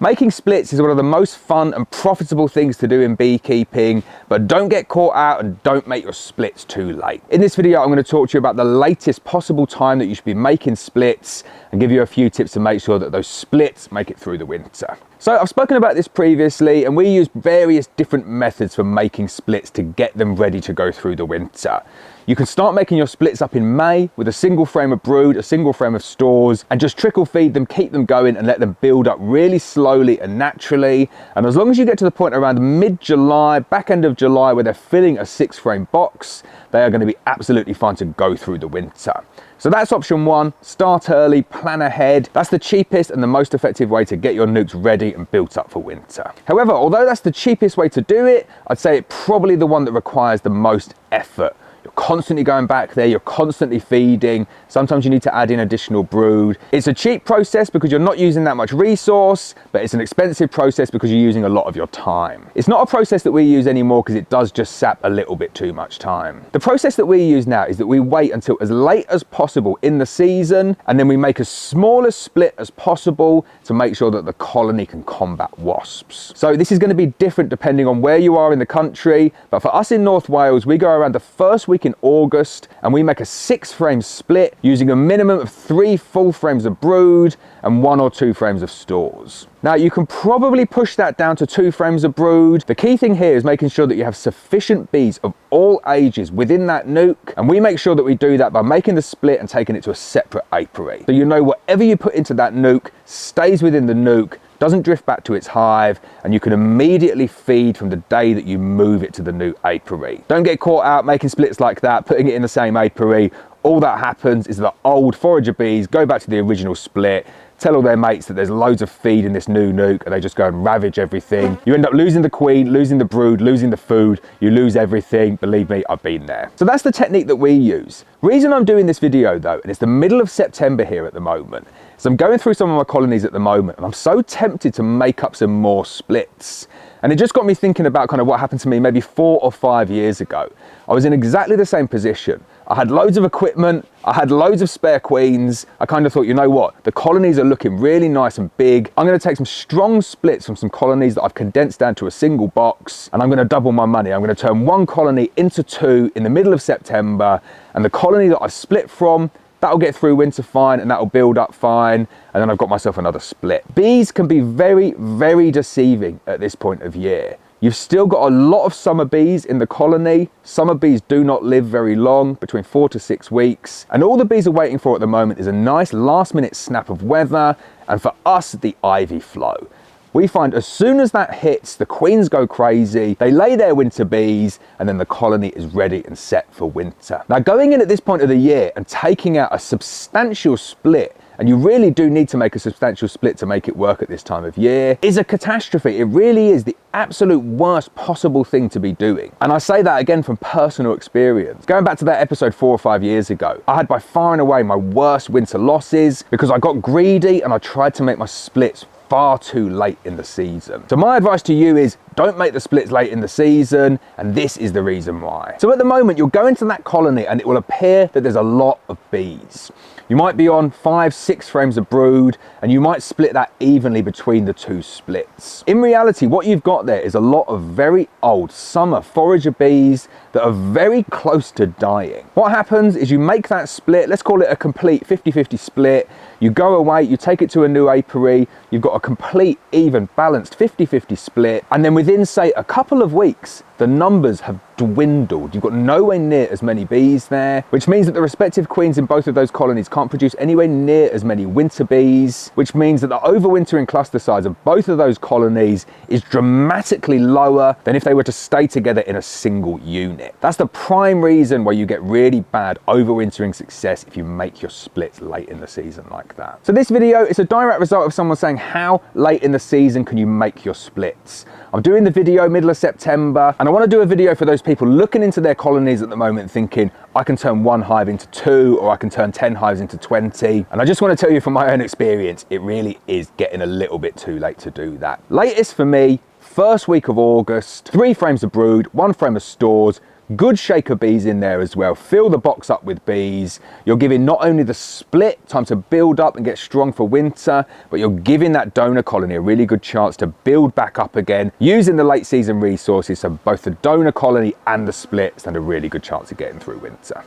Making splits is one of the most fun and profitable things to do in beekeeping, but don't get caught out and don't make your splits too late. In this video, I'm going to talk to you about the latest possible time that you should be making splits and give you a few tips to make sure that those splits make it through the winter. So I've spoken about this previously, and we use various different methods for making splits to get them ready to go through the winter. You can start making your splits up in May with a single frame of brood, a single frame of stores, and just trickle feed them, keep them going and let them build up really slowly and naturally. And as long as you get to the point around mid-July, back end of July, where they're filling a 6-frame box, they are going to be absolutely fine to go through the winter. So that's option one, start early, plan ahead. That's the cheapest and the most effective way to get your nucs ready and built up for winter. However, although that's the cheapest way to do it, I'd say it's probably the one that requires the most effort. You're constantly going back there, you're constantly feeding. Sometimes you need to add in additional brood. It's a cheap process because you're not using that much resource, but it's an expensive process because you're using a lot of your time. It's not a process that we use anymore because it does just sap a little bit too much time. The process that we use now is that we wait until as late as possible in the season, and then we make as small a split as possible to make sure that the colony can combat wasps. So this is going to be different depending on where you are in the country, but for us in North Wales, we go around the first week in August and we make a 6-frame split using a minimum of 3 full frames of brood and 1 or 2 frames of stores. Now you can probably push that down to 2 frames of brood. The key thing here is making sure that you have sufficient bees of all ages within that nuc, and we make sure that we do that by making the split and taking it to a separate apiary. So you know whatever you put into that nuc stays within the nuc, doesn't drift back to its hive, and you can immediately feed from the day that you move it to the new apiary. Don't get caught out making splits like that, putting it in the same apiary. All that happens is the old forager bees go back to the original split, tell all their mates that there's loads of feed in this new nuc, and they just go and ravage everything. You end up losing the queen, losing the brood, losing the food, you lose everything. Believe me, I've been there. So that's the technique that we use. Reason I'm doing this video though, and it's the middle of September here at the moment, so I'm going through some of my colonies at the moment, and I'm so tempted to make up some more splits. And it just got me thinking about kind of what happened to me maybe 4 or 5 years ago. I was in exactly the same position. I had loads of equipment, I had loads of spare queens. I kind of thought, you know what, the colonies are looking really nice and big. I'm going to take some strong splits from some colonies that I've condensed down to a single box, and I'm going to double my money. I'm going to turn 1 colony into 2 in the middle of September, and the colony that I've split from, that'll get through winter fine and that'll build up fine, and then I've got myself another split. Bees can be very, very deceiving at this point of year. You've still got a lot of summer bees in the colony. Summer bees do not live very long, between 4 to 6 weeks. And all the bees are waiting for at the moment is a nice last minute snap of weather, and for us, the ivy flow. We find as soon as that hits, the queens go crazy, they lay their winter bees, and then the colony is ready and set for winter. Now, going in at this point of the year and taking out a substantial split, and you really do need to make a substantial split to make it work at this time of year, is a catastrophe. It really is the absolute worst possible thing to be doing. And I say that again from personal experience. Going back to that episode 4 or 5 years ago, I had by far and away my worst winter losses because I got greedy and I tried to make my splits far too late in the season. So my advice to you is don't make the splits late in the season, and this is the reason why. So at the moment, you'll go into that colony and it will appear that there's a lot of bees. You might be on 5, 6 frames of brood, and you might split that evenly between the 2 splits. In reality, what you've got there is a lot of very old summer forager bees that are very close to dying. What happens is you make that split, let's call it a complete 50-50 split. You go away, you take it to a new apiary, you've got a complete, even, balanced 50-50 split, and then within, say, a couple of weeks, the numbers have dwindled. You've got nowhere near as many bees there, which means that the respective queens in both of those colonies can't produce anywhere near as many winter bees, which means that the overwintering cluster size of both of those colonies is dramatically lower than if they were to stay together in a single unit. That's the prime reason why you get really bad overwintering success if you make your splits late in the season like that. So this video is a direct result of someone saying, how late in the season can you make your splits? I'm doing the video middle of September, and I want to do a video for those people looking into their colonies at the moment thinking, I can turn 1 hive into 2, or I can turn 10 hives into 20. And I just want to tell you from my own experience, it really is getting a little bit too late to do that. Latest for me, first week of August, 3 frames of brood, 1 frame of stores, good shake of bees in there as well. Fill the box up with bees. You're giving not only the split time to build up and get strong for winter, but you're giving that donor colony a really good chance to build back up again using the late season resources. So both the donor colony and the split stand a really good chance of getting through winter.